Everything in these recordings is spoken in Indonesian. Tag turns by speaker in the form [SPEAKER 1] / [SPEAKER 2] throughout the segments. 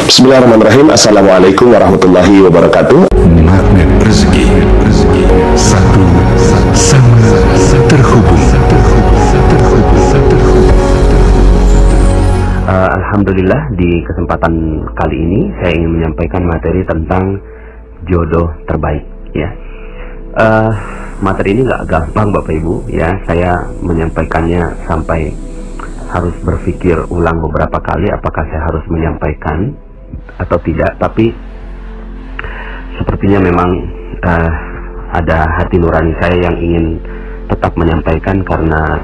[SPEAKER 1] Bismillahirrahmanirrahim. Assalamualaikum warahmatullahi wabarakatuh.
[SPEAKER 2] Magnet rezeki, satu sama terhubung.
[SPEAKER 3] Alhamdulillah, di kesempatan kali ini saya ingin menyampaikan materi tentang jodoh terbaik, ya. Materi ini nggak gampang, Bapak Ibu, ya. Saya menyampaikannya sampai harus berpikir ulang beberapa kali apakah saya harus menyampaikan atau tidak, tapi sepertinya memang ada hati nurani saya yang ingin tetap menyampaikan, karena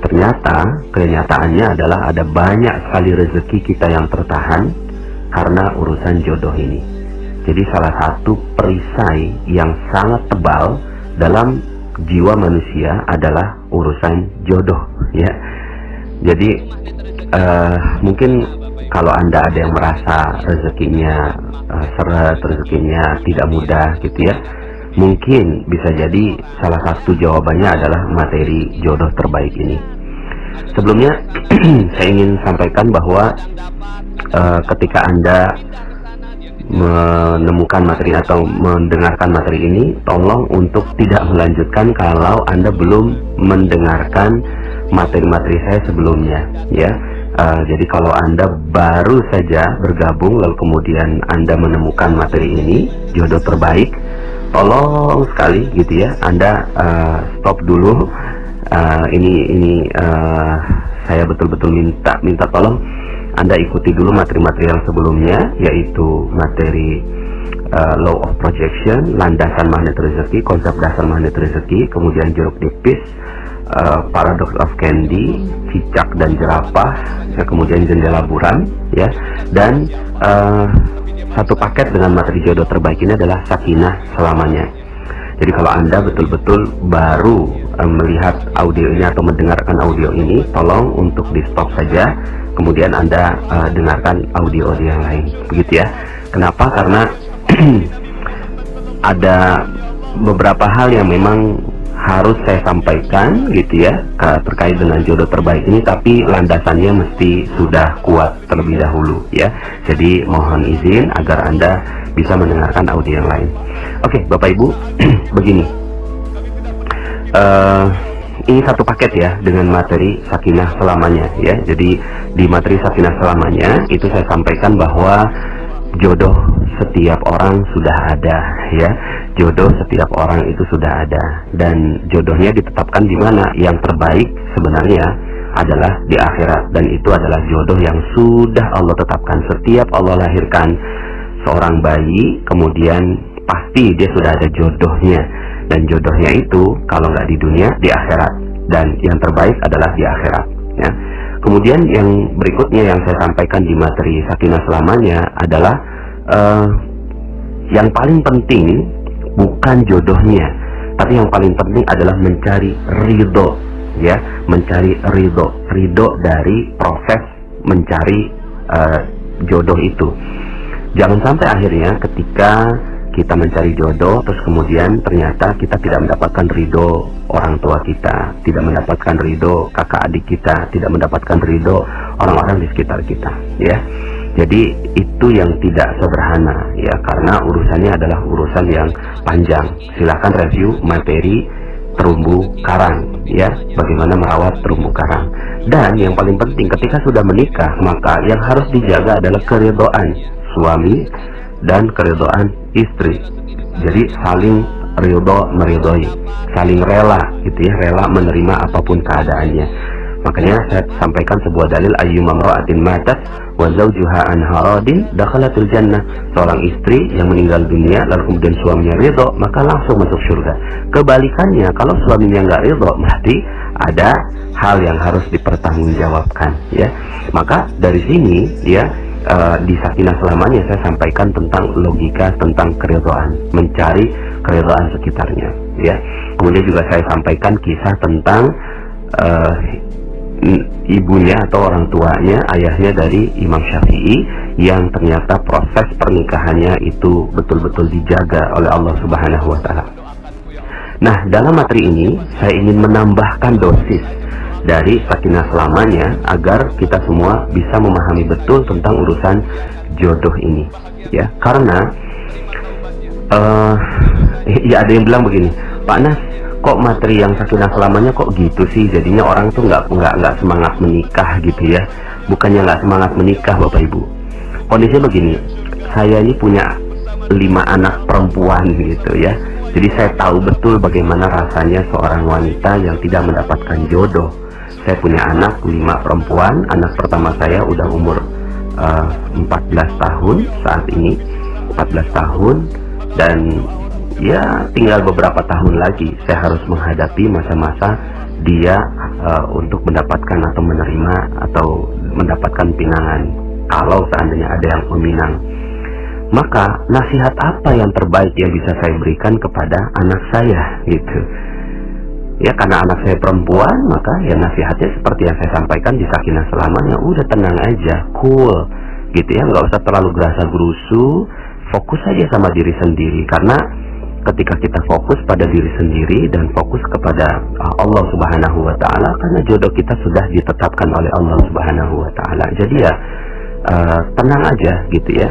[SPEAKER 3] ternyata kenyataannya adalah ada banyak sekali rezeki kita yang tertahan karena urusan jodoh ini. Jadi salah satu perisai yang sangat tebal dalam jiwa manusia adalah urusan jodoh, ya. Jadi mungkin kalau Anda ada yang merasa rezekinya seret, rezekinya tidak mudah gitu ya, mungkin bisa jadi salah satu jawabannya adalah materi jodoh terbaik ini. Sebelumnya saya ingin sampaikan bahwa ketika Anda menemukan materi atau mendengarkan materi ini, tolong untuk tidak melanjutkan kalau Anda belum mendengarkan materi-materi saya sebelumnya, ya. Jadi kalau Anda baru saja bergabung lalu kemudian Anda menemukan materi ini, jodoh terbaik, tolong sekali gitu ya, Anda stop dulu. Ini saya betul-betul minta tolong Anda ikuti dulu materi-materi yang sebelumnya, yaitu materi Law of Projection, landasan magnet rezeki, konsep dasar magnet rezeki, kemudian jeruk nipis, Paradox of Candy, cicak dan jerapah, ya, kemudian jendela buram, ya, dan satu paket dengan materi jodoh terbaik ini adalah sakinah selamanya. Jadi kalau Anda betul-betul baru melihat audio ini atau mendengarkan audio ini, tolong untuk di stop saja, kemudian Anda dengarkan audio yang lain, begitu ya. Kenapa? Karena ada beberapa hal yang memang harus saya sampaikan gitu ya, terkait dengan jodoh terbaik ini, tapi landasannya mesti sudah kuat terlebih dahulu, ya. Jadi mohon izin agar Anda bisa mendengarkan audio yang lain. Oke, Bapak Ibu, begini, ini satu paket ya dengan materi sakinah selamanya, ya. Jadi di materi sakinah selamanya itu saya sampaikan bahwa jodoh setiap orang sudah ada, ya. Jodoh setiap orang itu sudah ada, dan jodohnya ditetapkan di mana? Yang terbaik sebenarnya adalah di akhirat, dan itu adalah jodoh yang sudah Allah tetapkan. Setiap Allah lahirkan seorang bayi, kemudian pasti dia sudah ada jodohnya, dan jodohnya itu kalau nggak di dunia, di akhirat, dan yang terbaik adalah di akhirat, ya. Kemudian yang berikutnya yang saya sampaikan di materi sakinah selamanya adalah yang paling penting bukan jodohnya, tapi yang paling penting adalah mencari ridho, ya, mencari ridho dari proses mencari jodoh itu. Jangan sampai akhirnya ketika kita mencari jodoh terus kemudian ternyata kita tidak mendapatkan ridho orang tua kita, tidak mendapatkan ridho kakak adik kita, tidak mendapatkan ridho orang-orang di sekitar kita, ya. Jadi itu yang tidak sederhana, ya, karena urusannya adalah urusan yang panjang. Silahkan review materi terumbu karang, ya, bagaimana merawat terumbu karang. Dan yang paling penting ketika sudah menikah, maka yang harus dijaga adalah keridhaan suami dan keridhaan istri. Jadi saling ridho meridhoi, saling rela gitu ya, rela menerima apapun keadaannya. Makanya saya sampaikan sebuah dalil, ayyuma imra'atin matat wa zawjuha anha radin dakhalatul jannah. Seorang istri yang meninggal dunia lalu kemudian suaminya ridho, maka langsung masuk surga. Kebalikannya, kalau suaminya nggak ridho, berarti ada hal yang harus dipertanggungjawabkan, ya. Maka dari sini, ya, di sakinah selamanya saya sampaikan tentang logika tentang keridhaan, mencari keridhaan sekitarnya, ya. Kemudian juga saya sampaikan kisah tentang ibunya atau orang tuanya, ayahnya dari Imam Syafi'i, yang ternyata proses pernikahannya itu betul-betul dijaga oleh Allah Subhanahu wa Ta'ala. Nah, dalam materi ini saya ingin menambahkan dosis dari sakinah selamanya agar kita semua bisa memahami betul tentang urusan jodoh ini, ya. Karena ya ada yang bilang begini, Pak Nas, kok materi yang sakinah selamanya kok gitu sih, jadinya orang tuh nggak semangat menikah gitu ya. Bukannya nggak semangat menikah, Bapak Ibu. Kondisinya begini, saya ini punya 5 anak perempuan gitu ya. Jadi saya tahu betul bagaimana rasanya seorang wanita yang tidak mendapatkan jodoh. Saya punya anak 5 perempuan. Anak pertama saya udah umur 14 tahun saat ini, 14 tahun, dan ya tinggal beberapa tahun lagi saya harus menghadapi masa-masa dia untuk mendapatkan atau menerima atau mendapatkan pinangan, kalau seandainya ada yang meminang. Maka nasihat apa yang terbaik yang bisa saya berikan kepada anak saya gitu ya, karena anak saya perempuan, maka ya nasihatnya seperti yang saya sampaikan di sakinah selamanya, udah tenang aja, cool gitu ya, nggak usah terlalu gerasa gerusu, fokus aja sama diri sendiri. Karena ketika kita fokus pada diri sendiri dan fokus kepada Allah Subhanahu wa Ta'ala, karena jodoh kita sudah ditetapkan oleh Allah Subhanahu wa Ta'ala, jadi ya tenang aja gitu ya.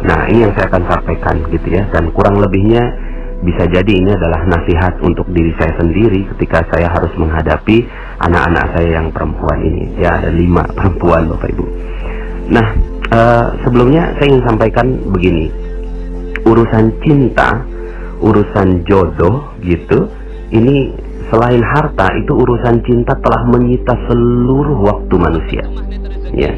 [SPEAKER 3] Nah, ini yang saya akan sampaikan gitu ya, dan kurang lebihnya bisa jadi ini adalah nasihat untuk diri saya sendiri ketika saya harus menghadapi anak-anak saya yang perempuan ini ya, ada 5 perempuan, Bapak Ibu. Nah, sebelumnya saya ingin sampaikan begini, urusan cinta, urusan jodoh gitu, ini selain harta, itu urusan cinta telah menyita seluruh waktu manusia ya.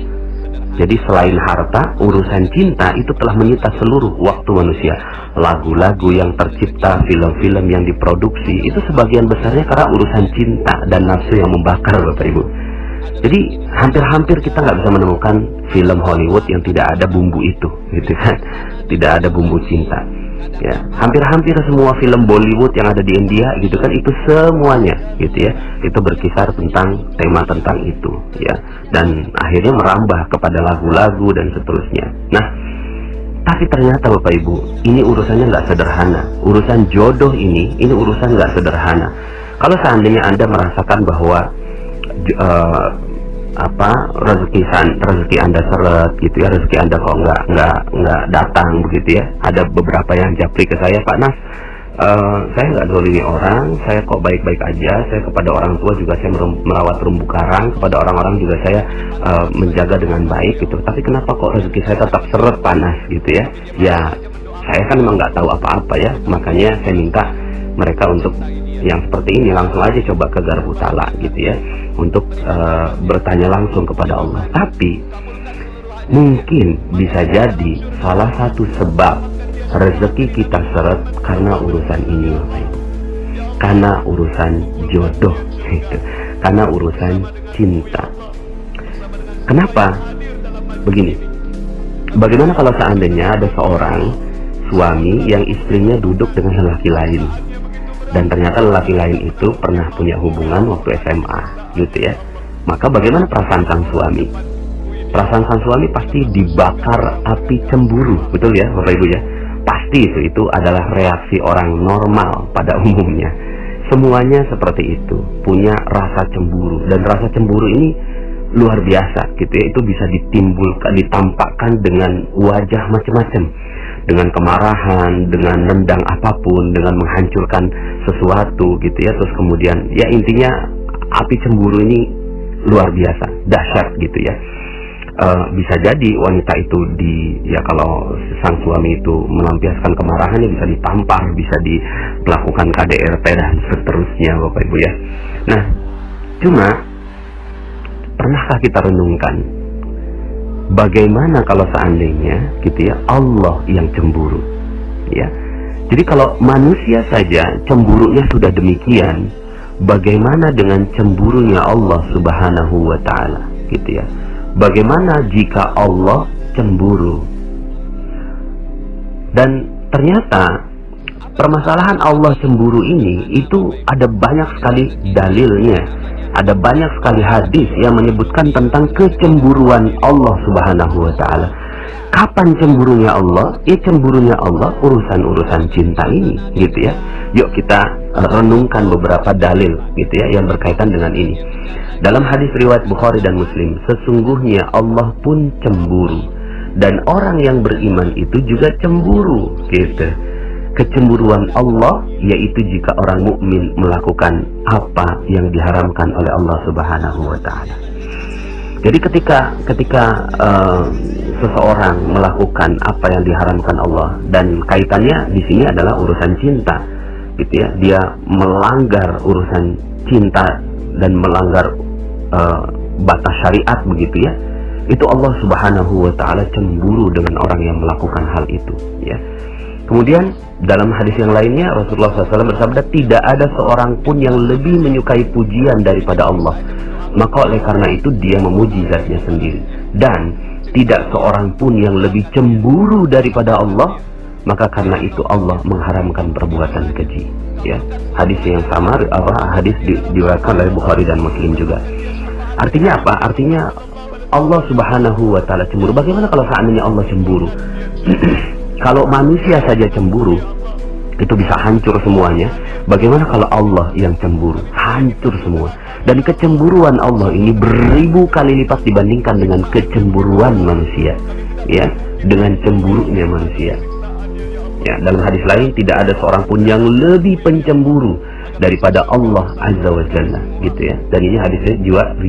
[SPEAKER 3] Jadi selain harta, urusan cinta itu telah menyita seluruh waktu manusia. Lagu-lagu yang tercipta, film-film yang diproduksi, itu sebagian besarnya karena urusan cinta dan nafsu yang membakar, Bapak Ibu. Jadi hampir-hampir kita nggak bisa menemukan film Hollywood yang tidak ada bumbu itu, gitu kan? Tidak ada bumbu cinta. Ya, hampir-hampir semua film Bollywood yang ada di India gitu kan, itu semuanya gitu ya, itu berkisar tentang tema tentang itu ya, dan akhirnya merambah kepada lagu-lagu dan seterusnya. Nah, tapi ternyata Bapak Ibu, ini urusannya nggak sederhana. Urusan jodoh ini urusan nggak sederhana. Kalau seandainya Anda merasakan bahwa rezeki Anda seret gitu ya, rezeki Anda kok nggak datang begitu ya. Ada beberapa yang japri ke saya, Pak Nas, saya nggak zolimi orang, saya kok baik-baik aja, saya kepada orang tua juga saya merawat terumbu karang, kepada orang-orang juga saya menjaga dengan baik gitu, tapi kenapa kok rezeki saya tetap seret, Pak Nas gitu ya. Ya saya kan memang nggak tahu apa-apa ya, makanya saya minta mereka untuk yang seperti ini langsung aja coba ke Garbu Tala gitu ya, untuk bertanya langsung kepada Allah. Tapi mungkin bisa jadi salah satu sebab rezeki kita seret karena urusan ini, Bapak Ibu, karena urusan jodoh gitu, karena urusan cinta. Kenapa begini? Bagaimana kalau seandainya ada seorang suami yang istrinya duduk dengan lelaki lain, dan ternyata lelaki lain itu pernah punya hubungan waktu SMA gitu ya, maka bagaimana perasaan sang suami? Perasaan sang suami pasti dibakar api cemburu, betul ya Bapak Ibu ya? Pasti itu adalah reaksi orang normal pada umumnya. Semuanya seperti itu, punya rasa cemburu, dan rasa cemburu ini luar biasa gitu ya. Itu bisa ditampakkan dengan wajah macam-macam, dengan kemarahan, dengan nendang apapun, dengan menghancurkan sesuatu gitu ya. Terus kemudian ya intinya api cemburu ini luar biasa, dahsyat gitu ya. Bisa jadi wanita itu kalau sang suami itu melampiaskan kemarahannya, bisa ditampar, bisa dilakukan KDRT dan seterusnya, Bapak Ibu ya. Nah, cuma pernahkah kita renungkan bagaimana kalau seandainya gitu ya Allah yang cemburu ya. Jadi kalau manusia saja cemburunya sudah demikian, bagaimana dengan cemburunya Allah Subhanahu wa Ta'ala gitu ya. Bagaimana jika Allah cemburu? Dan ternyata permasalahan Allah cemburu ini itu ada banyak sekali dalilnya, ada banyak sekali hadis yang menyebutkan tentang kecemburuan Allah Subhanahu wa Ta'ala. Kapan cemburunya Allah? Ya cemburunya Allah urusan-urusan cinta ini, gitu ya. Yuk kita renungkan beberapa dalil, gitu ya, yang berkaitan dengan ini. Dalam hadis riwayat Bukhari dan Muslim, sesungguhnya Allah pun cemburu dan orang yang beriman itu juga cemburu, gitu. Kecemburuan Allah yaitu jika orang mukmin melakukan apa yang diharamkan oleh Allah Subhanahu wa taala. Jadi ketika seseorang melakukan apa yang diharamkan Allah, dan kaitannya di sini adalah urusan cinta, gitu ya, dia melanggar urusan cinta dan melanggar batas syariat, begitu ya, itu Allah Subhanahu wa taala cemburu dengan orang yang melakukan hal itu, ya. Kemudian dalam hadis yang lainnya Rasulullah SAW bersabda, tidak ada seorang pun yang lebih menyukai pujian daripada Allah, maka oleh karena itu dia memuji zatnya sendiri. Dan tidak seorang pun yang lebih cemburu daripada Allah, maka karena itu Allah mengharamkan perbuatan keji, ya. Hadis yang sama, hadis diriwayatkan oleh Bukhari dan Muslim juga. Artinya apa? Artinya Allah Subhanahu wa taala cemburu. Bagaimana kalau seandainya Allah cemburu? Kalau manusia saja cemburu, itu bisa hancur semuanya. Bagaimana kalau Allah yang cemburu? Hancur semua. Dan kecemburuan Allah ini beribu kali lipat dibandingkan dengan kecemburuan manusia, ya, dengan cemburunya manusia. Ya, dalam hadis lain, tidak ada seorang pun yang lebih pencemburu daripada Allah Azza wa Jalla, gitu ya. Dan ini hadisnya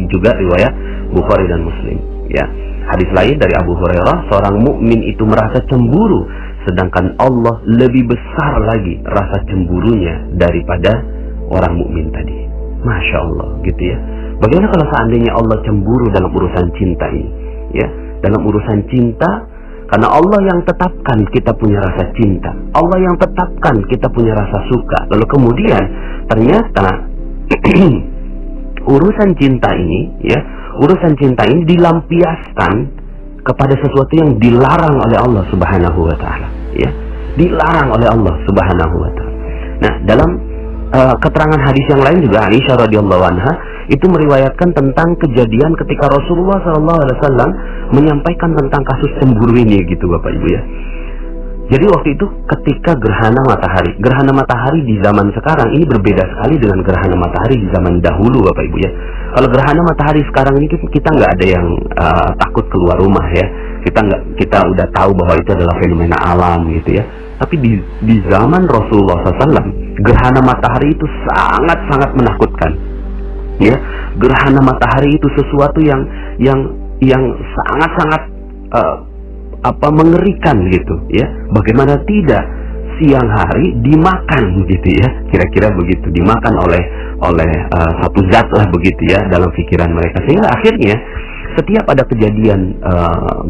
[SPEAKER 3] juga riwayat Bukhari dan Muslim, ya. Hadis lain dari Abu Hurairah, seorang mukmin itu merasa cemburu, sedangkan Allah lebih besar lagi rasa cemburunya daripada orang mukmin tadi. Masya Allah, gitu ya. Bagaimana kalau seandainya Allah cemburu dalam urusan cinta ini, ya? Dalam urusan cinta, karena Allah yang tetapkan kita punya rasa cinta, Allah yang tetapkan kita punya rasa suka. Lalu kemudian ternyata urusan cinta ini, ya, urusan cinta ini dilampiaskan kepada sesuatu yang dilarang oleh Allah Subhanahu wa taala, ya. Dilarang oleh Allah Subhanahu wa taala. Nah, dalam keterangan hadis yang lain juga, Aisyah radhiyallahu anha itu meriwayatkan tentang kejadian ketika Rasulullah SAW menyampaikan tentang kasus cemburu ini, gitu Bapak Ibu ya. Jadi waktu itu ketika gerhana matahari di zaman sekarang ini berbeda sekali dengan gerhana matahari di zaman dahulu, Bapak Ibu ya. Kalau gerhana matahari sekarang ini kita nggak ada yang takut keluar rumah, ya. Kita udah tahu bahwa itu adalah fenomena alam, gitu ya. Tapi di zaman Rasulullah SAW, gerhana matahari itu sangat menakutkan, ya. Gerhana matahari itu sesuatu yang sangat mengerikan, gitu ya. Bagaimana tidak, siang hari dimakan, gitu ya, kira-kira begitu, dimakan oleh satu zat lah, begitu ya, dalam pikiran mereka. Sehingga akhirnya setiap ada kejadian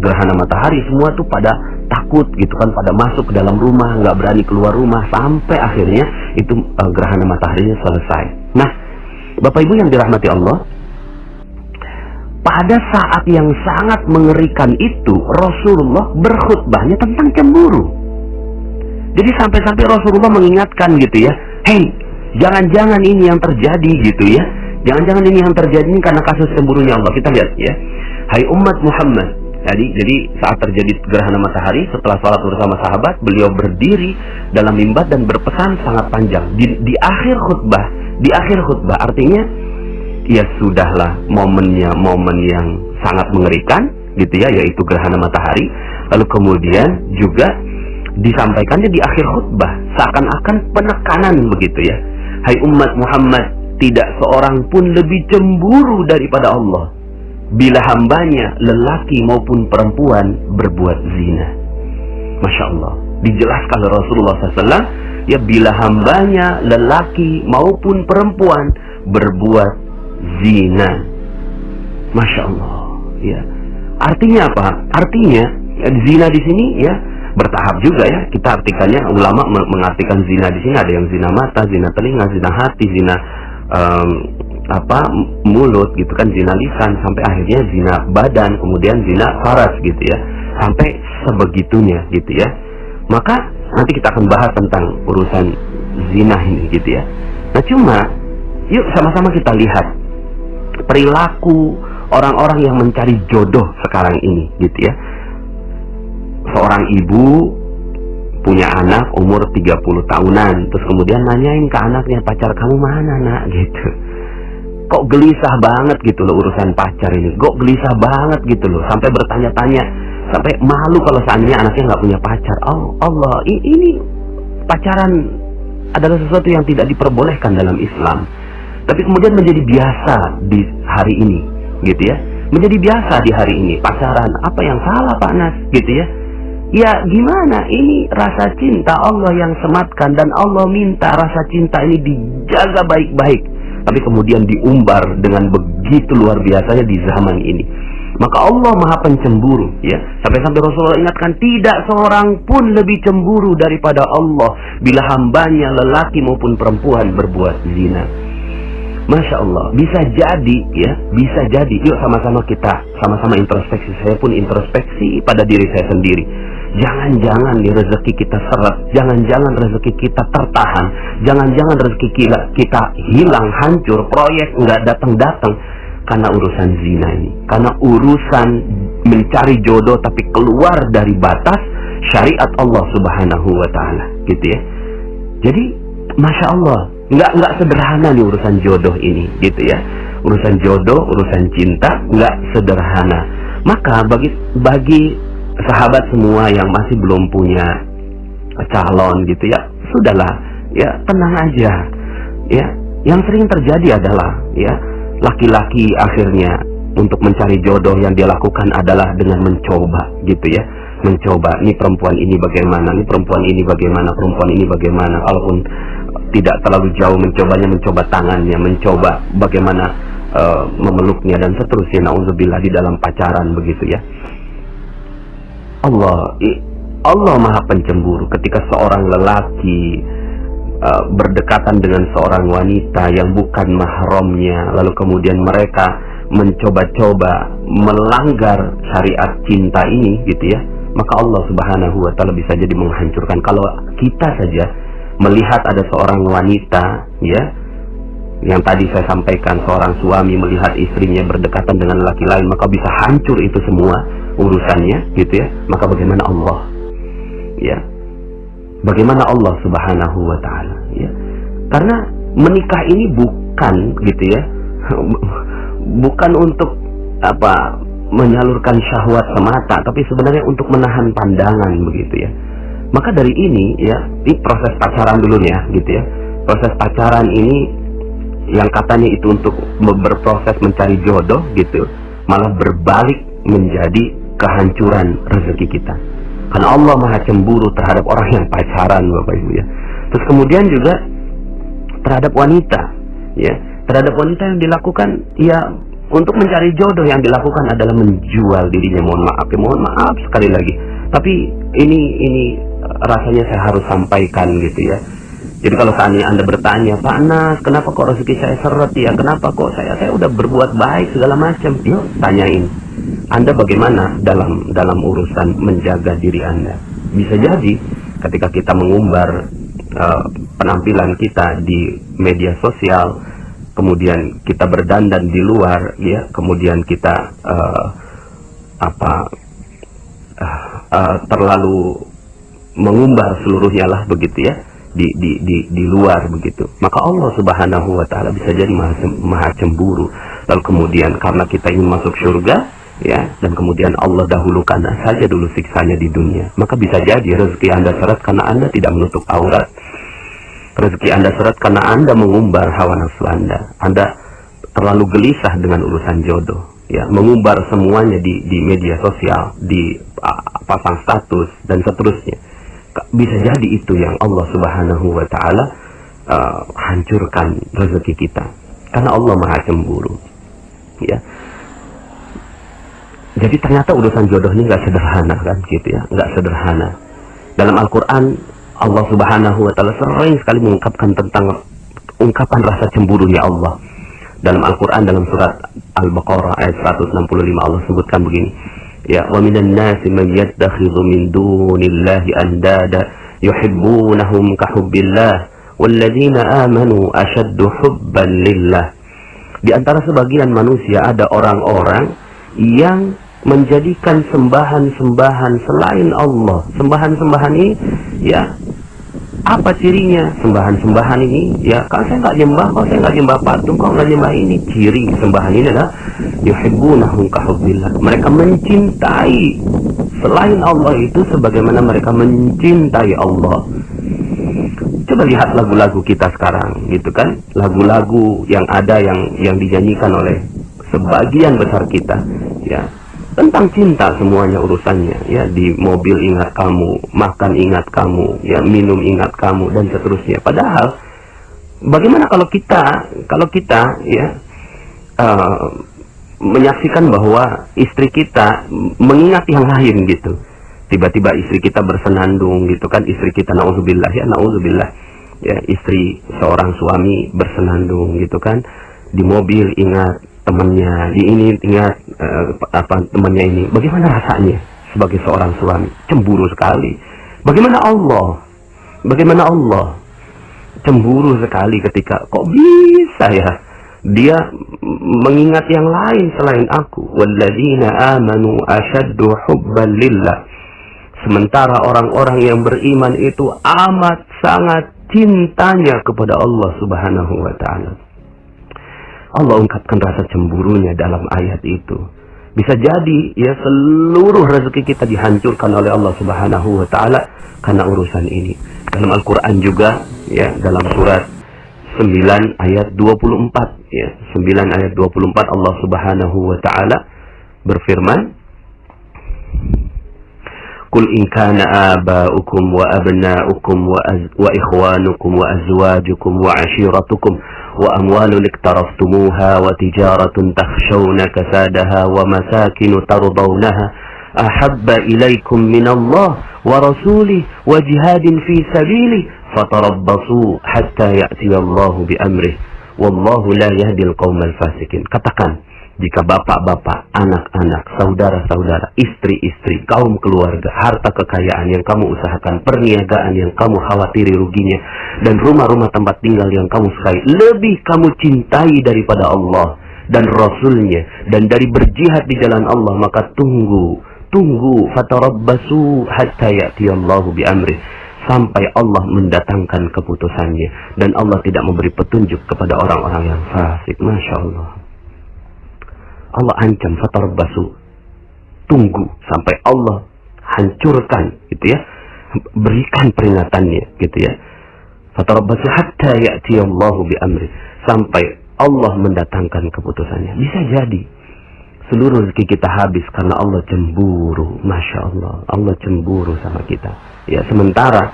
[SPEAKER 3] gerhana matahari, semua tuh pada takut, gitu kan, pada masuk ke dalam rumah, nggak berani keluar rumah, sampai akhirnya itu gerhana mataharinya selesai. Nah, Bapak Ibu yang dirahmati Allah, pada saat yang sangat mengerikan itu Rasulullah berkhutbahnya tentang cemburu. Jadi sampai-sampai Rasulullah mengingatkan, gitu ya, hey, jangan-jangan ini yang terjadi, gitu ya, jangan-jangan ini yang terjadi ini karena kasus cemburunya Allah. Kita lihat ya, hai umat Muhammad. Jadi saat terjadi gerhana matahari, setelah sholat bersama sahabat, beliau berdiri dalam mimbar dan berpesan sangat panjang. Di akhir khutbah, artinya ya sudahlah, momen yang sangat mengerikan, gitu ya, yaitu gerhana matahari. Lalu kemudian juga disampaikannya di akhir khutbah, seakan-akan penekanan, begitu ya. Hai umat Muhammad, tidak seorang pun lebih cemburu daripada Allah bila hambanya, lelaki maupun perempuan, berbuat zina. Masya Allah, dijelaskan oleh Rasulullah SAW, ya, bila hambanya, lelaki maupun perempuan, berbuat zina. Masya Allah, ya. Artinya apa? Artinya zina di sini, ya, bertahap juga, ya. Kita artikannya, ulama mengartikan zina di sini ada yang zina mata, zina telinga, zina hati, zina mulut, gitu kan, zina lisan, sampai akhirnya zina badan, kemudian zina faras, gitu ya, sampai sebegitunya, gitu ya. Maka nanti kita akan bahas tentang urusan zina ini, gitu ya. Nah, cuma yuk sama-sama kita lihat perilaku orang-orang yang mencari jodoh sekarang ini, gitu ya. seorang ibu punya anak umur 30 tahunan, terus kemudian nanyain ke anaknya, pacar kamu mana nak, gitu. Kok gelisah banget gitu loh urusan pacar ini, kok gelisah banget gitu loh, sampai bertanya-tanya, sampai malu kalau seandainya anaknya nggak punya pacar. Oh Allah, ini pacaran adalah sesuatu yang tidak diperbolehkan dalam Islam, tapi kemudian menjadi biasa di hari ini, gitu ya. Menjadi biasa di hari ini pacaran. Apa yang salah Pak Nas, gitu ya? Ya gimana, ini rasa cinta Allah yang sematkan, dan Allah minta rasa cinta ini dijaga baik-baik, tapi kemudian diumbar dengan begitu luar biasanya di zaman ini. Maka Allah Maha Pencemburu, ya. Sampai-sampai Rasulullah ingatkan, tidak seorang pun lebih cemburu daripada Allah bila hambanya lelaki maupun perempuan berbuat zina. Masya Allah, bisa jadi, ya, bisa jadi. Yuk sama-sama kita, sama-sama introspeksi. Saya pun introspeksi pada diri saya sendiri. Jangan-jangan nih rezeki kita seret, jangan-jangan rezeki kita tertahan, jangan-jangan rezeki kita hilang, hancur, proyek nggak datang-datang karena urusan zina ini, karena urusan mencari jodoh tapi keluar dari batas syariat Allah Subhanahu wa Ta'ala, gitu ya. Jadi, Masya Allah, nggak sederhana nih urusan jodoh ini, gitu ya. Urusan jodoh, urusan cinta nggak sederhana. Maka bagi sahabat semua yang masih belum punya calon, gitu ya, sudahlah, ya, tenang aja, ya. Yang sering terjadi adalah, ya, laki-laki akhirnya untuk mencari jodoh yang dia lakukan adalah dengan mencoba, gitu ya. Mencoba, ini perempuan ini bagaimana, ini perempuan ini bagaimana, perempuan ini bagaimana. Kalaupun tidak terlalu jauh mencobanya, mencoba tangannya, mencoba bagaimana memeluknya dan seterusnya. Nauzubillah, di dalam pacaran, begitu ya. Allah Maha Pencemburu ketika seorang lelaki berdekatan dengan seorang wanita yang bukan mahramnya, lalu kemudian mereka mencoba-coba melanggar syariat cinta ini, gitu ya. Maka Allah Subhanahu wa Ta'ala bisa jadi menghancurkan. Kalau kita saja melihat ada seorang wanita, ya, yang tadi saya sampaikan, seorang suami melihat istrinya berdekatan dengan laki lain, maka bisa hancur itu semua urusannya, gitu ya. Maka bagaimana Allah, ya, bagaimana Allah Subhanahu wa Ta'ala, ya. Karena menikah ini bukan, gitu ya, bukan untuk apa, menyalurkan syahwat semata, tapi sebenarnya untuk menahan pandangan, begitu ya. Maka dari ini, ya, ini proses pacaran dulu ya, gitu ya. Proses pacaran ini yang katanya itu untuk berproses mencari jodoh, gitu, malah berbalik menjadi kehancuran rezeki kita. Karena Allah Maha Cemburu terhadap orang yang pacaran, Bapak Ibu, ya. Terus kemudian juga terhadap wanita, ya, terhadap wanita yang dilakukan, ya, untuk mencari jodoh yang dilakukan adalah menjual dirinya. Mohon maaf sekali lagi, tapi ini rasanya saya harus sampaikan, gitu ya. Jadi kalau seandainya Anda bertanya, Pak Nas, kenapa kok rezeki saya seret ya? Kenapa kok saya udah berbuat baik segala macam? Yuk tanyain, Anda bagaimana dalam urusan menjaga diri Anda? Bisa jadi ketika kita mengumbar penampilan kita di media sosial, kemudian kita berdandan di luar, ya, kemudian kita terlalu mengumbar seluruhnya lah, begitu ya, di luar, begitu. Maka Allah Subhanahu wa Ta'ala bisa jadi maha cemburu. Lalu kemudian karena kita ingin masuk surga, ya, dan kemudian Allah dahulukan saja dulu siksanya di dunia, maka bisa jadi rezeki Anda seret karena Anda tidak menutup aurat. Rezeki Anda seret karena Anda mengumbar hawa nafsu Anda. Anda terlalu gelisah dengan urusan jodoh, ya, mengumbar semuanya di media sosial, di pasang status dan seterusnya. Bisa jadi itu yang Allah Subhanahu wa Ta'ala hancurkan rezeki kita, karena Allah Maha Cemburu, ya. Jadi ternyata urusan jodoh ini nggak sederhana, kan, gitu ya, nggak sederhana. Dalam Al-Quran Allah Subhanahu wa Ta'ala sering sekali mengungkapkan tentang ungkapan rasa cemburunya Allah. Dalam Al-Quran, dalam surat Al-Baqarah ayat 165, Allah sebutkan begini, ya, wa minan nasi man yattakhidhu min dunillahi andada yuhibbunahum ka hubbillah walladzina amanu ashaddu hubban lillah. Di antara sebagian manusia ada orang-orang yang menjadikan sembahan-sembahan selain Allah. Sembahan-sembahan ini, ya, apa cirinya? Sembahan-sembahan ini, ya, kalau saya nggak nyembah, kalau saya nggak nyembah patung, kalau nggak nyembah ini, ciri sembahan ini adalah yuhibbunahum kahubbillah. Mereka mencintai selain Allah itu sebagaimana mereka mencintai Allah. Coba lihat lagu-lagu kita sekarang, gitu kan? Lagu-lagu yang ada yang dinyanyikan oleh sebagian besar kita, ya, tentang cinta semuanya urusannya, ya. Di mobil ingat kamu, makan ingat kamu, ya, minum ingat kamu, dan seterusnya. Padahal bagaimana kalau kita ya menyaksikan bahwa istri kita mengingat yang lain gitu. Tiba-tiba istri kita bersenandung gitu kan, istri kita naudzubillah, ya, istri seorang suami bersenandung gitu kan, di mobil ingat temannya, di ini ingat temannya ini. Bagaimana rasanya sebagai seorang suami? Cemburu sekali. Bagaimana Allah cemburu sekali ketika kok bisa ya dia mengingat yang lain selain aku. Walladzina amanu asyaddu hubban lillah. Sementara orang-orang yang beriman itu amat sangat cintanya kepada Allah Subhanahu wa ta'ala. Allah ungkapkan rasa cemburunya dalam ayat itu. Bisa jadi ya seluruh rezeki kita dihancurkan oleh Allah Subhanahu wa ta'ala karena urusan ini. Dalam Al-Quran juga, ya, dalam surat 9 ayat 24, ya, 9 ayat 24 Allah Subhanahu wa ta'ala berfirman, Qul in kana aba'ukum wa abna'ukum wa ikhwanukum wa azwajukum wa ashiratukum wa amwalun iktaraftumuha wa tijaratun takhshawna kasadaha wa masakinu tardawnaha ahabba ilaykum minallah wa rasulih wa jihadin fi sabilih fatarabbasu hatta ya'tiyallahu bi amrih wallahu la yahdil qaumal fasikin. Katakan, jika bapak-bapak, anak-anak, saudara-saudara, istri-istri, kaum keluarga, harta kekayaan yang kamu usahakan, perniagaan yang kamu khawatiri ruginya, dan rumah-rumah tempat tinggal yang kamu sukai, lebih kamu cintai daripada Allah dan Rasulnya, dan dari berjihad di jalan Allah, maka tunggu, fatarabbasu hatta ya'tiyallahu bi amrih, sampai Allah mendatangkan keputusannya, dan Allah tidak memberi petunjuk kepada orang-orang yang fasik. Masya Allah. Allah ancam, fatarabbasu, tunggu sampai Allah hancurkan, gitu ya, berikan peringatannya, gitu ya. Fatarabbasu hatta ya'tiyallahu bi amri, sampai Allah mendatangkan keputusannya. Bisa jadi seluruh rezeki kita habis karena Allah cemburu. Masya Allah, Allah cemburu sama kita. Ya, sementara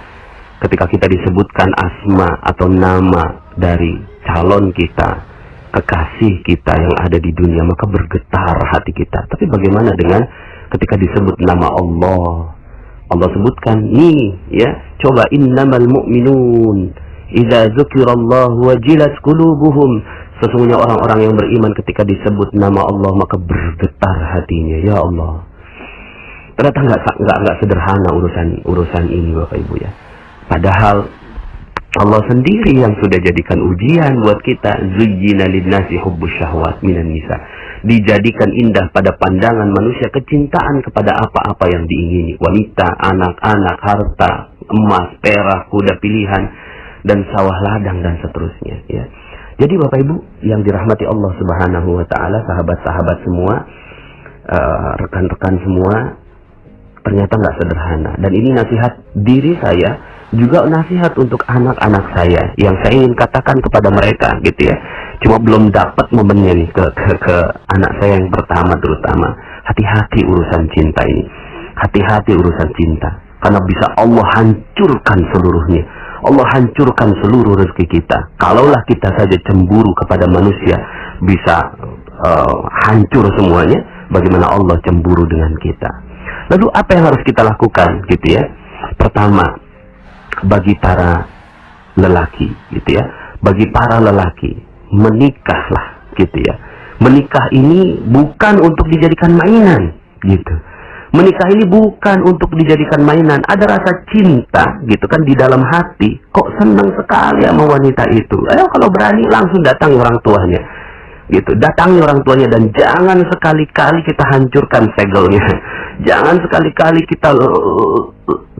[SPEAKER 3] ketika kita disebutkan asma atau nama dari calon kita, kekasih kita yang ada di dunia, maka bergetar hati kita. Tapi bagaimana dengan ketika disebut nama Allah? Allah sebutkan, nih ya, coba innamal mu'minun idza dzukirallahu wajilat qulubuhum. Sesungguhnya orang-orang yang beriman ketika disebut nama Allah maka bergetar hatinya. Ya Allah. Ternyata enggak sederhana urusan ini Bapak Ibu ya. Padahal Allah sendiri yang sudah jadikan ujian buat kita. Zuyyina linnasi hubbus syahwat minan nisa. Dijadikan indah pada pandangan manusia kecintaan kepada apa-apa yang diingini. Wanita, anak-anak, harta, emas, perak, kuda pilihan, dan sawah ladang, dan seterusnya. Ya. Jadi Bapak Ibu yang dirahmati Allah Subhanahu wa ta'ala, sahabat-sahabat semua, rekan-rekan semua, ternyata nggak sederhana. Dan ini nasihat diri saya, juga nasihat untuk anak-anak saya yang saya ingin katakan kepada mereka, gitu ya. Cuma belum dapat momennya nih ke anak saya yang pertama terutama. Hati-hati urusan cinta ini. Hati-hati urusan cinta. Karena bisa Allah hancurkan seluruhnya. Allah hancurkan seluruh rezeki kita. Kalaulah kita saja cemburu kepada manusia bisa hancur semuanya, bagaimana Allah cemburu dengan kita. Lalu apa yang harus kita lakukan, gitu ya? Pertama, bagi para lelaki, gitu ya, bagi para lelaki, menikahlah, gitu ya. Menikah ini bukan untuk dijadikan mainan, gitu. Menikah ini bukan untuk dijadikan mainan. Ada rasa cinta, gitu kan, di dalam hati. Kok senang sekali sama wanita itu. Ayo kalau berani langsung datang orang tuanya. gitu. Datangi orang tuanya dan jangan sekali-kali kita hancurkan segelnya. Jangan sekali-kali kita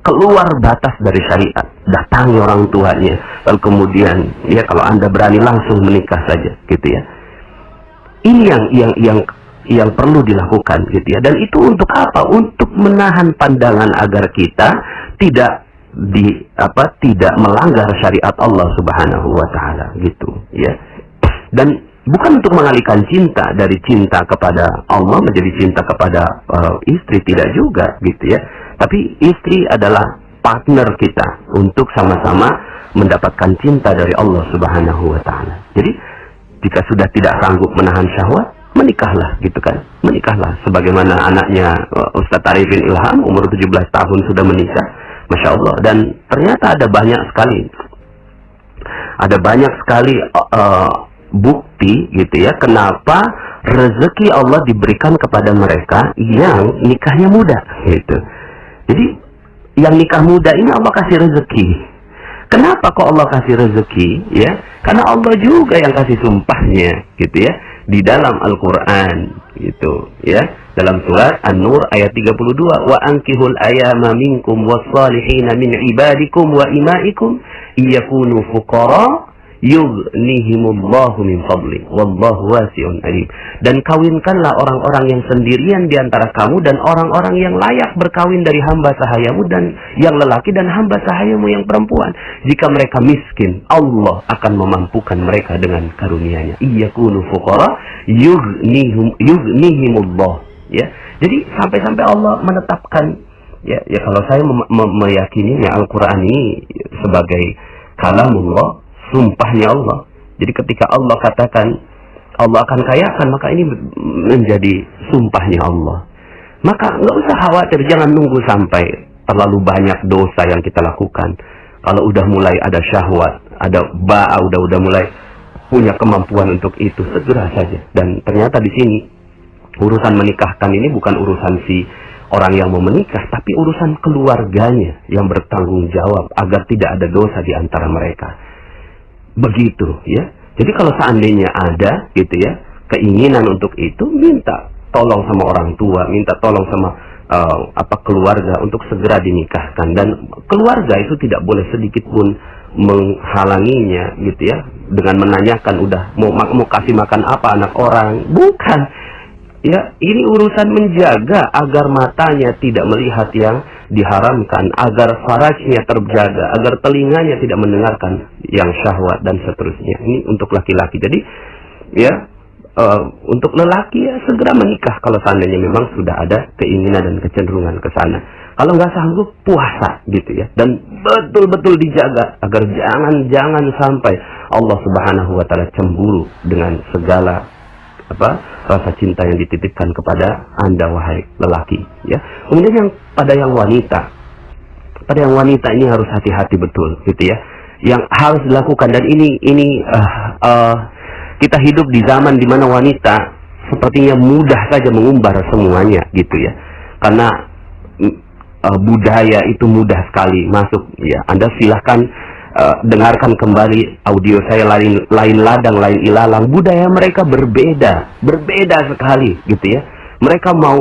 [SPEAKER 3] keluar batas dari syariat. Datangi orang tuanya. Lalu kemudian ya kalau Anda berani langsung menikah saja gitu ya. Ini yang perlu dilakukan gitu ya. Dan itu untuk apa? Untuk menahan pandangan agar kita tidak tidak melanggar syariat Allah Subhanahu wa taala gitu ya. Dan bukan untuk mengalihkan cinta dari cinta kepada Allah menjadi cinta kepada istri, tidak juga gitu ya. Tapi istri adalah partner kita untuk sama-sama mendapatkan cinta dari Allah Subhanahu wa taala. Jadi jika sudah tidak sanggup menahan syahwat, menikahlah gitu kan. Menikahlah sebagaimana anaknya Ustadz Arifin Ilham umur 17 tahun sudah menikah. Masya Allah. Dan ternyata ada banyak sekali bukti gitu ya, kenapa rezeki Allah diberikan kepada mereka yang nikahnya muda gitu. Jadi yang nikah muda ini Allah kasih rezeki. Kenapa kok Allah kasih rezeki ya? Karena Allah juga yang kasih sumpahnya gitu ya di dalam Al-Qur'an gitu ya. Dalam surat An-Nur ayat 32, wa ankihul ayama minkum was-salihina min ibadikum wa imaikum iyakunu fuqara yughnihimullahu min fadli wallahu wasi'un alim. Dan kawinkanlah orang-orang yang sendirian di antara kamu dan orang-orang yang layak berkawin dari hamba sahayamu dan yang lelaki dan hamba sahayamu yang perempuan. Jika mereka miskin, Allah akan memampukan mereka dengan karunia-Nya. Iyakunu fuqara yughnihimullah. Ya, jadi sampai Allah menetapkan ya kalau saya meyakini Al-Qur'an ini sebagai kalamullah, sumpahnya Allah. Jadi ketika Allah katakan Allah akan kayakan, maka ini menjadi sumpahnya Allah. Maka nggak usah khawatir, jangan nunggu sampai terlalu banyak dosa yang kita lakukan. Kalau udah mulai ada syahwat, ada udah mulai punya kemampuan untuk itu, segera saja. Dan ternyata di sini urusan menikahkan ini bukan urusan si orang yang mau menikah, tapi urusan keluarganya yang bertanggung jawab agar tidak ada dosa di antara mereka. Begitu ya. Jadi kalau seandainya ada gitu ya keinginan untuk itu, minta tolong sama orang tua, minta tolong sama keluarga untuk segera dinikahkan. Dan keluarga itu tidak boleh sedikit pun menghalanginya gitu ya, dengan menanyakan udah mau kasih makan apa anak orang. Bukan. Ya, ini urusan menjaga agar matanya tidak melihat yang diharamkan, agar farajnya terjaga, agar telinganya tidak mendengarkan yang syahwat dan seterusnya. Ini untuk laki-laki. Jadi ya untuk lelaki ya segera menikah kalau seandainya memang sudah ada keinginan dan kecenderungan ke sana. Kalau nggak sanggup, puasa gitu ya. Dan betul-betul dijaga agar jangan sampai Allah Subhanahu wa taala cemburu dengan segala rasa cinta yang dititipkan kepada Anda wahai lelaki ya. Kemudian pada yang wanita ini harus hati-hati betul gitu ya. Yang harus dilakukan, dan ini kita hidup di zaman di mana wanita sepertinya mudah saja mengumbar semuanya gitu ya. Karena budaya itu mudah sekali masuk ya. Anda silahkan dengarkan kembali audio saya, lain ladang lain ilalang. Budaya mereka berbeda sekali gitu ya. Mereka mau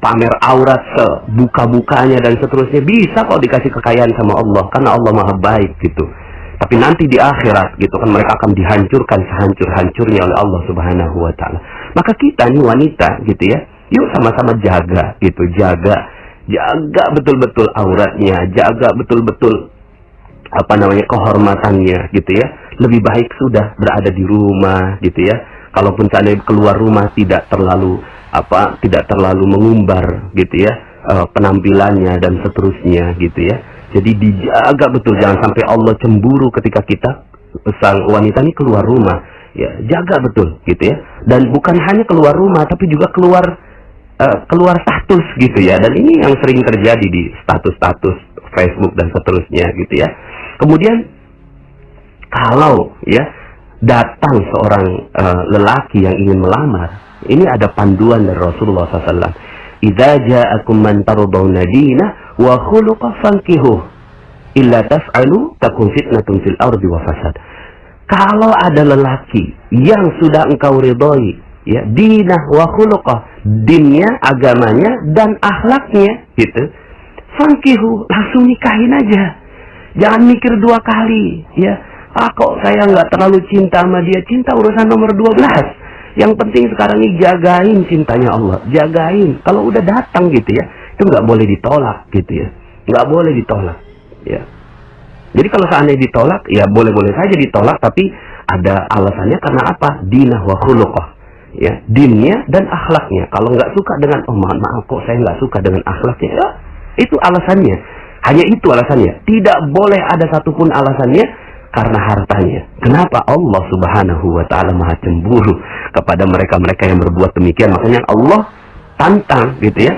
[SPEAKER 3] pamer aurat sebuka-bukanya dan seterusnya, bisa kok dikasih kekayaan sama Allah karena Allah Maha baik gitu. Tapi nanti di akhirat gitu kan mereka akan dihancurkan sehancur-hancurnya oleh Allah Subhanahu wa taala. Maka kita nih wanita gitu ya, yuk sama-sama jaga gitu, jaga betul-betul auratnya, jaga betul-betul kehormatannya gitu ya. Lebih baik sudah berada di rumah gitu ya. Kalaupun seandainya keluar rumah tidak terlalu mengumbar gitu ya penampilannya dan seterusnya gitu ya. Jadi dijaga betul, jangan sampai Allah cemburu ketika kita sang wanita ini keluar rumah ya. Jaga betul gitu ya. Dan bukan hanya keluar rumah tapi juga keluar status gitu ya. Dan ini yang sering terjadi di status Facebook dan seterusnya gitu ya. Kemudian kalau ya datang seorang lelaki yang ingin melamar, ini ada panduan dari Rasulullah SAW. Idza ja'akum man tardawna dinah wa khuluqa fankihuh illa taf'alu takun fitnatun fil ardi wa fasad. Kalau ada lelaki yang sudah engkau ridhoi, ya, dinah wa khuluqah, dinnya, agamanya, dan akhlaknya, gitu, fankihu, langsung nikahin aja. Jangan mikir dua kali, ya. Kok saya nggak terlalu cinta sama dia. Cinta urusan nomor 12. Yang penting sekarang ini jagain cintanya Allah. Jagain. Kalau udah datang gitu ya, itu nggak boleh ditolak gitu ya. Nggak boleh ditolak, ya. Jadi kalau seandainya ditolak, ya boleh-boleh saja ditolak, tapi ada alasannya karena apa? Dinah wa khuluqah. Ya, dinnya dan akhlaknya. Kalau nggak suka dengan, oh maaf kok saya nggak suka dengan akhlaknya, ya, itu alasannya. Hanya itu alasannya. Tidak boleh ada satupun alasannya karena hartanya. Kenapa? Allah Subhanahu wa ta'ala maha cemburu kepada mereka-mereka yang berbuat demikian. Makanya Allah tantang gitu ya.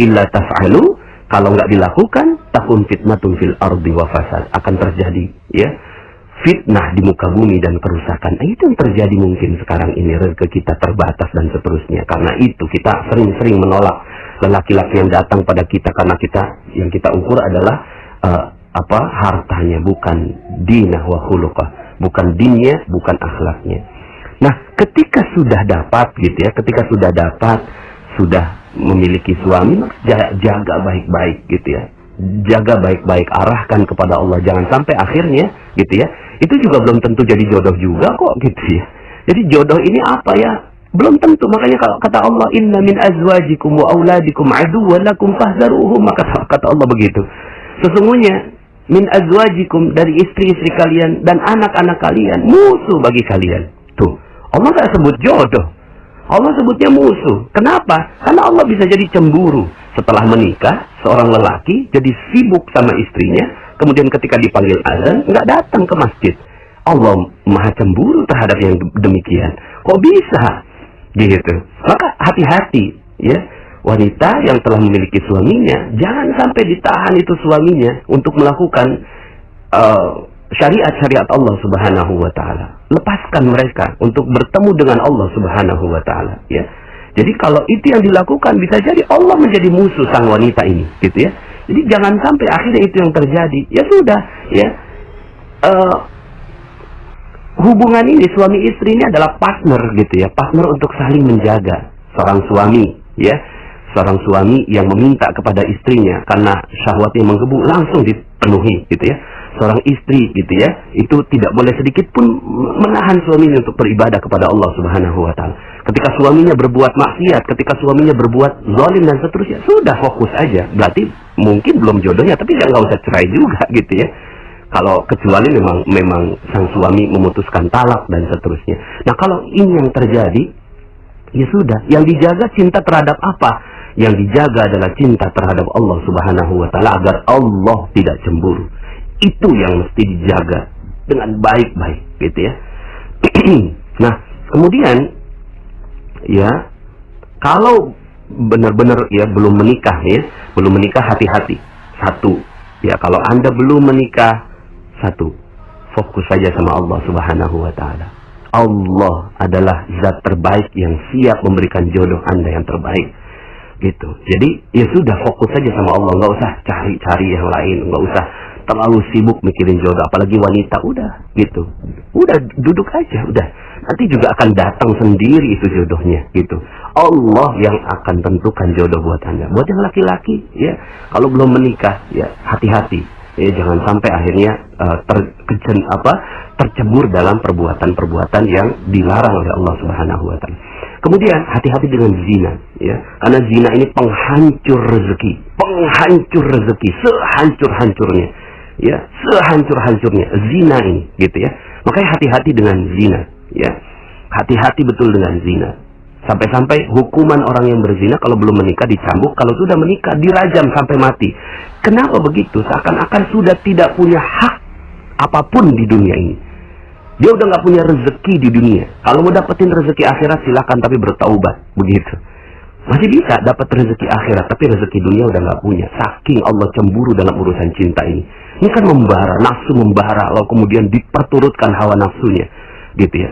[SPEAKER 3] Illa taf'alu, kalau nggak dilakukan, takun fitnatun fil ardi wa fasad, akan terjadi ya fitnah di muka bumi dan kerusakan. Itu yang terjadi mungkin sekarang ini, rezeki kita terbatas dan seterusnya. Karena itu kita sering-sering menolak lelaki-laki yang datang pada kita, karena kita yang kita ukur adalah hartanya, bukan dinah wa khuluqah, bukan dinnya, bukan akhlaknya. Nah, ketika sudah dapat gitu ya, sudah memiliki suami, jaga baik-baik gitu ya. Jaga baik-baik, arahkan kepada Allah, jangan sampai akhirnya gitu ya. Itu juga belum tentu jadi jodoh juga kok gitu ya. Jadi jodoh ini apa ya? Belum tentu. Makanya kalau kata Allah, inna min azwajikum wa auladikum aduwwan lakum fahzaruhum, maka kata Allah begitu. Sesungguhnya min azwajikum, dari istri-istri kalian dan anak-anak kalian, musuh bagi kalian. Tuh, Allah nggak sebut jodoh, Allah sebutnya musuh. Kenapa? Karena Allah bisa jadi cemburu setelah menikah, seorang lelaki jadi sibuk sama istrinya, kemudian ketika dipanggil azan nggak datang ke masjid. Allah maha cemburu terhadap yang demikian. Kok bisa? Gitu. Maka hati-hati ya. Wanita yang telah memiliki suaminya, jangan sampai ditahan itu suaminya untuk melakukan syariat-syariat Allah Subhanahu wa ta'ala. Lepaskan mereka untuk bertemu dengan Allah Subhanahu wa ta'ala ya. Jadi kalau itu yang dilakukan, bisa jadi Allah menjadi musuh sang wanita ini gitu ya. Jadi jangan sampai akhirnya itu yang terjadi. Ya sudah ya. Hubungan ini suami istri ini adalah partner gitu ya, partner untuk saling menjaga. Seorang suami ya, seorang suami yang meminta kepada istrinya karena syahwatnya menggebu, langsung dipenuhi gitu ya. Seorang istri gitu ya, itu tidak boleh sedikit pun menahan suaminya untuk beribadah kepada Allah Subhanahu wa ta'ala. Ketika suaminya berbuat maksiat, ketika suaminya berbuat zalim dan seterusnya, sudah fokus aja. Berarti mungkin belum jodohnya, tapi nggak usah cerai juga gitu ya. Kalau kecuali memang sang suami memutuskan talak dan seterusnya. Nah, kalau ini yang terjadi, ya sudah. Yang dijaga cinta terhadap apa? Yang dijaga adalah cinta terhadap Allah Subhanahu wa ta'ala, agar Allah tidak cemburu. Itu yang mesti dijaga dengan baik-baik gitu ya. Nah, kemudian ya, kalau benar-benar ya belum menikah ya, belum menikah, hati-hati. Satu, ya kalau Anda belum menikah, satu, fokus saja sama Allah Subhanahu wa ta'ala. Allah adalah zat terbaik yang siap memberikan jodoh Anda yang terbaik gitu. Jadi ya sudah, fokus saja sama Allah, nggak usah cari-cari yang lain, nggak usah terlalu sibuk mikirin jodoh, apalagi wanita. Udah gitu, udah duduk aja, udah nanti juga akan datang sendiri itu jodohnya gitu. Allah yang akan tentukan jodoh buat Anda. Buat yang laki-laki ya, kalau belum menikah ya hati-hati ya, jangan sampai akhirnya tercebur dalam perbuatan-perbuatan yang dilarang oleh Allah Subhanahu wa ta'ala. Kemudian hati-hati dengan zina ya, karena zina ini penghancur rezeki sehancur-hancurnya ya, sehancur-hancurnya zina ini gitu ya. Makanya hati-hati dengan zina ya, hati-hati betul dengan zina. Sampai-sampai hukuman orang yang berzina kalau belum menikah dicambuk, kalau sudah menikah dirajam sampai mati. Kenapa begitu? Seakan-akan sudah tidak punya hak apapun di dunia ini. Dia udah nggak punya rezeki di dunia. Kalau mau dapetin rezeki akhirat silakan, tapi bertaubat begitu. Masih bisa dapat rezeki akhirat, tapi rezeki dunia udah nggak punya. Saking Allah cemburu dalam urusan cinta ini. Ini kan membara, nafsu membara, lalu kemudian diperturutkan hawa nafsunya, gitu ya.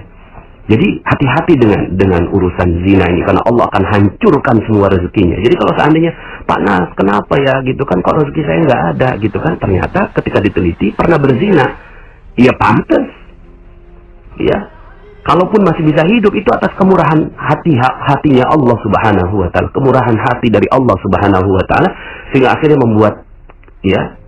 [SPEAKER 3] Jadi hati-hati dengan urusan zina ini, karena Allah akan hancurkan semua rezekinya. Jadi kalau seandainya, Pak Nas, kenapa ya gitu kan, kok rezeki saya nggak ada gitu kan? Ternyata ketika diteliti pernah berzina. Ya pantas ya, kalaupun masih bisa hidup, itu atas kemurahan hatinya Allah Subhanahu wa Ta'ala, kemurahan hati dari Allah Subhanahu wa Ta'ala, sehingga akhirnya membuat ya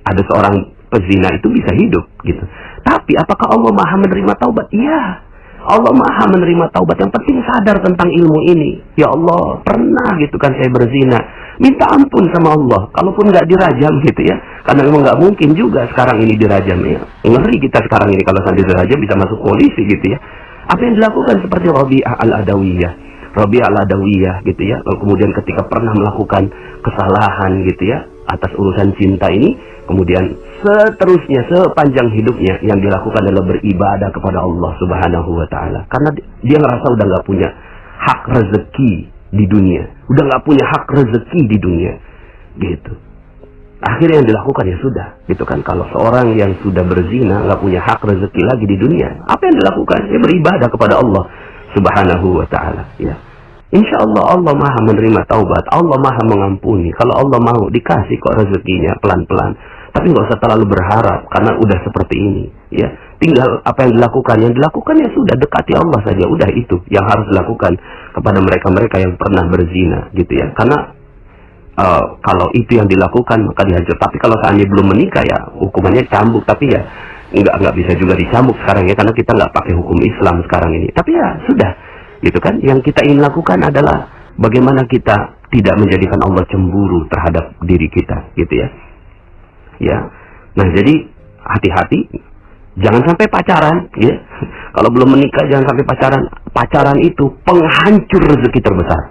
[SPEAKER 3] ada seorang pezina itu bisa hidup gitu. Tapi apakah Allah Maha menerima taubat? Iya, Allah Maha menerima taubat. Yang penting sadar tentang ilmu ini. Ya Allah, pernah gitu kan saya berzina, minta ampun sama Allah. Kalaupun nggak dirajam gitu ya, karena memang nggak mungkin juga sekarang ini dirajam ya. Ngeri kita sekarang ini kalau sampai dirajam bisa masuk polisi gitu ya. Apa yang dilakukan seperti Rabi'ah al-Adawiyah gitu ya. Lalu kemudian ketika pernah melakukan kesalahan gitu ya atas urusan cinta ini, kemudian seterusnya sepanjang hidupnya yang dilakukan adalah beribadah kepada Allah Subhanahu wa Ta'ala, karena dia ngerasa udah nggak punya hak rezeki di dunia, udah nggak punya hak rezeki di dunia gitu. Akhirnya yang dilakukan ya sudah gitu kan. Kalau seorang yang sudah berzina nggak punya hak rezeki lagi di dunia, apa yang dilakukan? Dia beribadah kepada Allah Subhanahu wa Ta'ala ya. Insya Allah Allah Maha menerima taubat, Allah Maha mengampuni. Kalau Allah mau dikasih kok rezekinya pelan-pelan. Tapi nggak usah terlalu berharap karena udah seperti ini ya. Tinggal apa yang dilakukan ya sudah, dekati Allah saja. Udah, itu yang harus dilakukan kepada mereka-mereka yang pernah berzina gitu ya. Karena kalau itu yang dilakukan maka dihajar. Tapi kalau seandainya belum menikah ya hukumannya cambuk. Tapi ya nggak bisa juga dicambuk sekarang ya, karena kita nggak pakai hukum Islam sekarang ini. Tapi ya sudah gitu kan. Yang kita ingin lakukan adalah bagaimana kita tidak menjadikan Allah cemburu terhadap diri kita gitu ya. Ya. Nah, jadi hati-hati, jangan sampai pacaran ya. Kalau belum menikah jangan sampai pacaran. Pacaran itu penghancur rezeki terbesar.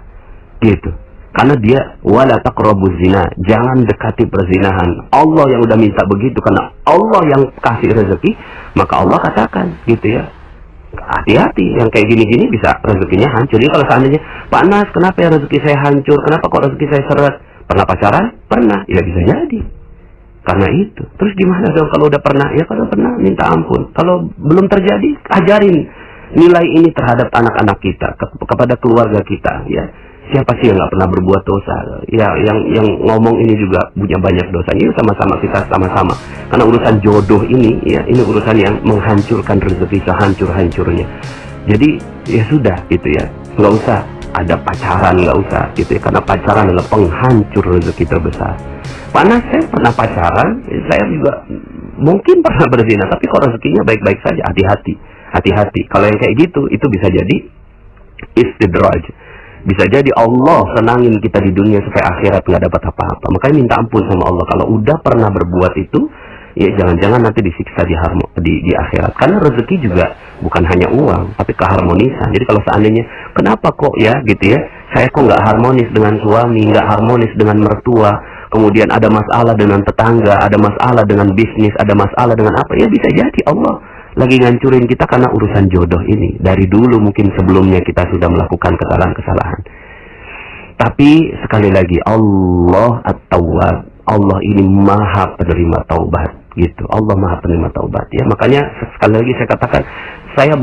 [SPEAKER 3] Gitu. Karena dia wala taqrabuz zina, jangan dekati perzinahan. Allah yang udah minta begitu, karena Allah yang kasih rezeki, maka Allah katakan gitu ya. Hati-hati, yang kayak gini-gini bisa rezekinya hancur. Jadi kalau seandainya, Pak Nas, kenapa ya rezeki saya hancur? Kenapa kok rezeki saya seret? Pernah pacaran? Pernah. Ya bisa jadi. Karena itu. Terus gimana dong kalau udah pernah? Ya kalau pernah, minta ampun. Kalau belum terjadi, ajarin nilai ini terhadap anak-anak kita, kepada keluarga kita. Ya, siapa sih yang nggak pernah berbuat dosa? Ya, yang ngomong ini juga punya banyak dosa. Ini sama-sama kita sama-sama. Karena urusan jodoh ini, ya, ini urusan yang menghancurkan rezeki sehancur-hancurnya. Jadi ya sudah gitu ya, nggak usah ada pacaran, nggak usah gitu ya. Karena pacaran adalah penghancur rezeki terbesar. Panas, saya pernah pacaran, saya juga mungkin pernah berzina, tapi kok rezekinya baik-baik saja. Hati-hati. Kalau yang kayak gitu, itu bisa jadi istidraj. Bisa jadi Allah senangin kita di dunia supaya akhirat nggak dapat apa-apa. Makanya minta ampun sama Allah. Kalau udah pernah berbuat itu, ya jangan-jangan nanti disiksa di akhirat. Karena rezeki juga bukan hanya uang, tapi keharmonisan. Jadi kalau seandainya, kenapa kok ya gitu ya, saya kok nggak harmonis dengan suami, nggak harmonis dengan mertua, kemudian ada masalah dengan tetangga, ada masalah dengan bisnis, ada masalah dengan apa, ya bisa jadi Allah lagi ngancurin kita karena urusan jodoh ini. Dari dulu mungkin sebelumnya kita sudah melakukan kesalahan-kesalahan. Tapi sekali lagi, Allah At-Tawwab, Allah ini Maha penerima taubat gitu. Allah Maha penerima taubat ya. Makanya sekali lagi saya katakan, saya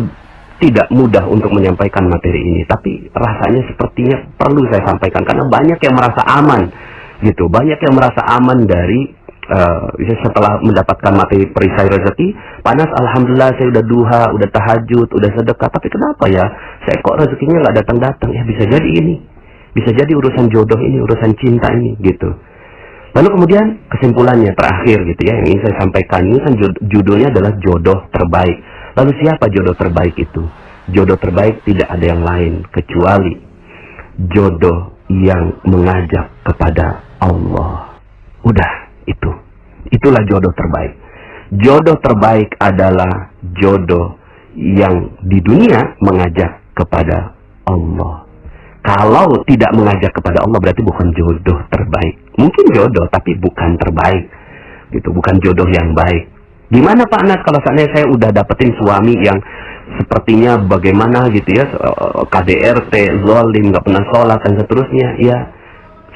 [SPEAKER 3] tidak mudah untuk menyampaikan materi ini, tapi rasanya sepertinya perlu saya sampaikan karena banyak yang merasa aman gitu. Banyak yang merasa aman dari setelah mendapatkan materi perisai rezeki. Panas, alhamdulillah saya udah duha, udah tahajud, udah sedekah, tapi kenapa ya saya kok rezekinya nggak datang-datang? Ya bisa jadi ini, bisa jadi urusan jodoh ini, urusan cinta ini gitu. Lalu kemudian kesimpulannya terakhir gitu ya, yang ingin saya sampaikan, ini kan judulnya adalah jodoh terbaik. Lalu siapa jodoh terbaik itu? Jodoh terbaik tidak ada yang lain kecuali jodoh yang mengajak kepada Allah. Udah, itulah jodoh terbaik. Jodoh terbaik adalah jodoh yang di dunia mengajak kepada Allah. Kalau tidak mengajak kepada Allah berarti bukan jodoh terbaik. Mungkin jodoh tapi bukan terbaik gitu, bukan jodoh yang baik. Gimana Pak Nas kalau seandainya saya udah dapetin suami yang sepertinya bagaimana gitu ya, KDRT, zalim, nggak pernah sholat dan seterusnya? Ya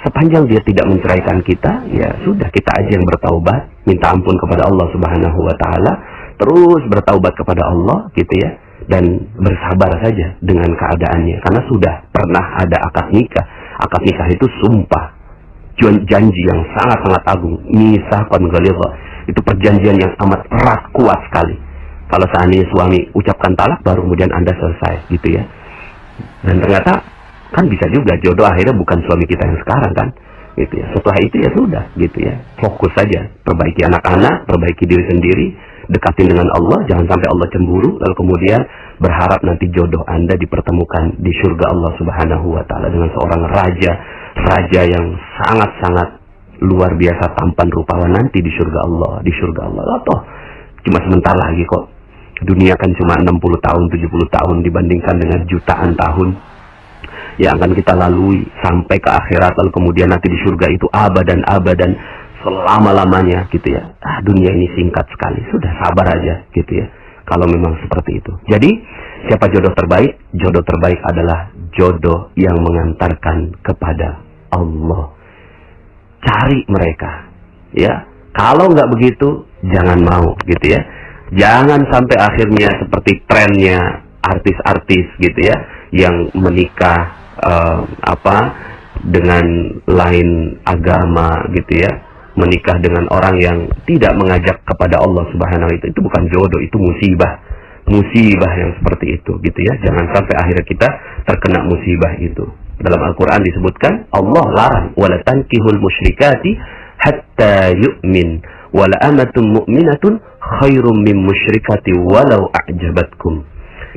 [SPEAKER 3] sepanjang dia tidak menceraikan kita, ya sudah, kita aja yang bertaubat, minta ampun kepada Allah Subhanahu wa Ta'ala, terus bertaubat kepada Allah gitu ya, dan bersabar saja dengan keadaannya, karena sudah pernah ada akad nikah. Akad nikah itu sumpah, janji yang sangat-sangat agung, mitsaqan ghalidha. Itu perjanjian yang amat erat, kuat sekali. Kalau seandainya suami ucapkan talak, baru kemudian Anda selesai, gitu ya. Dan ternyata kan bisa juga jodoh akhirnya bukan suami kita yang sekarang kan, gitu ya. Setelah itu ya sudah, gitu ya. Fokus saja, perbaiki anak-anak, perbaiki diri sendiri, dekatin dengan Allah, jangan sampai Allah cemburu, lalu kemudian berharap nanti jodoh Anda dipertemukan di surga Allah Subhanahu wa Ta'ala dengan seorang raja yang sangat-sangat luar biasa tampan rupawan nanti di surga Allah, Toh cuma sebentar lagi kok. Dunia kan cuma 60 tahun, 70 tahun dibandingkan dengan jutaan tahun yang akan kita lalui sampai ke akhirat, lalu kemudian nanti di surga itu abadan selama-lamanya, gitu ya. Dunia ini singkat sekali, sudah sabar aja, gitu ya, kalau memang seperti itu. Jadi siapa jodoh terbaik? Jodoh terbaik adalah jodoh yang mengantarkan kepada Allah. Cari mereka, ya. Kalau nggak begitu, jangan mau, gitu ya. Jangan sampai akhirnya seperti trennya artis-artis, gitu ya, yang menikah dengan lain agama, gitu ya, menikah dengan orang yang tidak mengajak kepada Allah Subhanahu wa Ta'ala. Itu bukan jodoh, itu musibah yang seperti itu, gitu ya. Jangan sampai akhirnya kita terkena musibah itu. Dalam Al-Quran disebutkan, Allah larang, wala tankihul musyrikati hatta yu'min, wala amatun mu'minatun khairum min musyrikati walau a'jabatkum.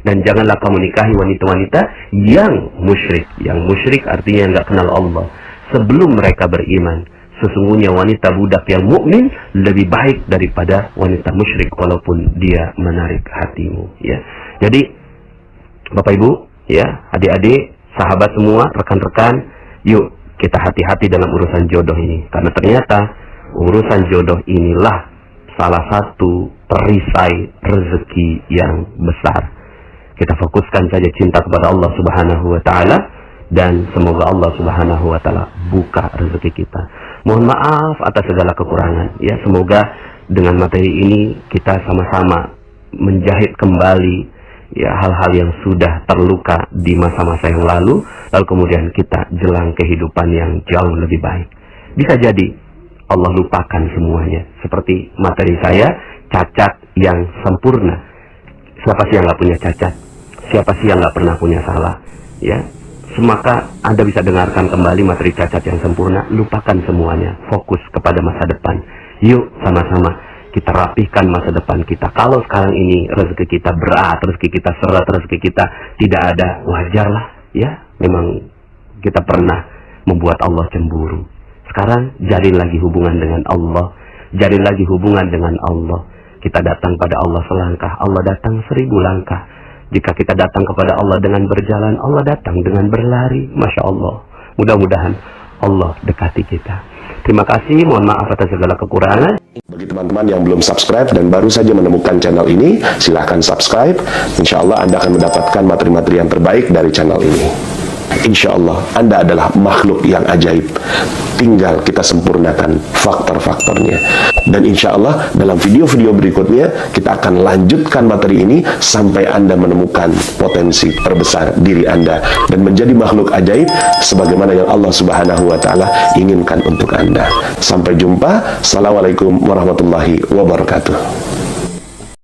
[SPEAKER 3] Dan janganlah kamu nikahi wanita-wanita yang musyrik. Yang musyrik artinya nggak kenal Allah, sebelum mereka beriman. Sesungguhnya wanita budak yang mukmin lebih baik daripada wanita musyrik walaupun dia menarik hatimu, ya. Jadi Bapak Ibu, ya, adik-adik, sahabat semua, rekan-rekan, yuk kita hati-hati dalam urusan jodoh ini. Karena ternyata urusan jodoh inilah salah satu perisai rezeki yang besar. Kita fokuskan saja cinta kepada Allah Subhanahu wa Ta'ala, dan semoga Allah Subhanahu wa Ta'ala buka rezeki kita. Mohon maaf atas segala kekurangan, ya. Semoga dengan materi ini kita sama-sama menjahit kembali, ya, hal-hal yang sudah terluka di masa-masa yang lalu kemudian kita jelang kehidupan yang jauh lebih baik. Bisa jadi Allah lupakan semuanya. Seperti materi saya, cacat yang sempurna. Siapa sih yang nggak punya cacat? Siapa sih yang nggak pernah punya salah? Ya, maka Anda bisa dengarkan kembali materi cacat yang sempurna. Lupakan semuanya, fokus kepada masa depan. Yuk sama-sama kita rapihkan masa depan kita. Kalau sekarang ini rezeki kita berat, rezeki kita seret, rezeki kita tidak ada, wajarlah, ya. Memang kita pernah membuat Allah cemburu. Sekarang jalin lagi hubungan dengan Allah, jalin lagi hubungan dengan Allah. Kita datang pada Allah selangkah, Allah datang 1000 langkah. Jika kita datang kepada Allah dengan berjalan, Allah datang dengan berlari. Masya Allah. Mudah-mudahan Allah dekati kita. Terima kasih, mohon maaf atas segala kekurangan.
[SPEAKER 1] Bagi teman-teman yang belum subscribe dan baru saja menemukan channel ini, silahkan subscribe. Insya Allah Anda akan mendapatkan materi-materi yang terbaik dari channel ini. Insya Allah Anda adalah makhluk yang ajaib. Tinggal kita sempurnakan faktor-faktornya. Dan insya Allah dalam video-video berikutnya kita akan lanjutkan materi ini sampai Anda menemukan potensi terbesar diri Anda dan menjadi makhluk ajaib sebagaimana yang Allah Subhanahu wa Ta'ala inginkan untuk Anda. Sampai jumpa. Assalamualaikum warahmatullahi wabarakatuh.